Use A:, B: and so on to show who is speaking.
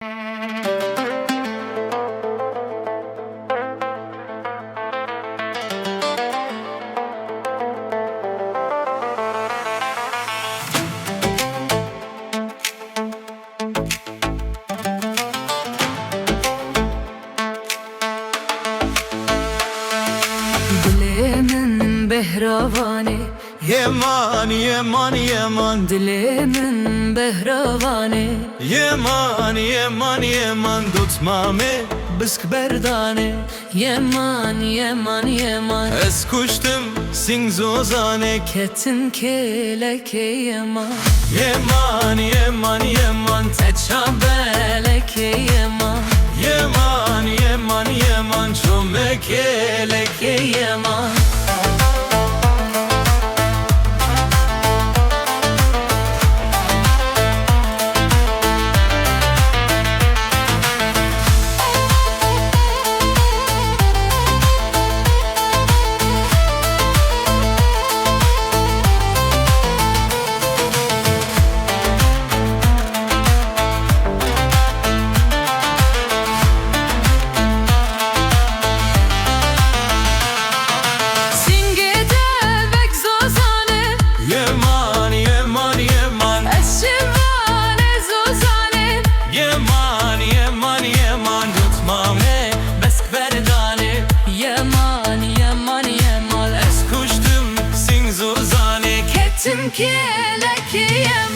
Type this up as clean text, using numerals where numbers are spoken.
A: Dilimin behravani
B: Yeman, yeman, yeman.
A: Dilimin behravani
B: Yeman, yeman, yeman. Tutmame
A: Bisk berdane Yeman, yeman, yeman
B: Ez kuştum sing zozane.
A: Ketin keleke yeman
B: Yeman, yeman, yeman.
A: Teça beleke yeman
B: Yeman, yeman, yeman. Çömek
A: Keleke yeman
B: Yeman, yeman, yeman.
A: Eşivane zozane
B: Yeman, yeman, yeman. Tutmame
A: Bisk berdane Yeman, yeman, yeman
B: Ez kuştum sing zozane.
A: Ketin keleke yeman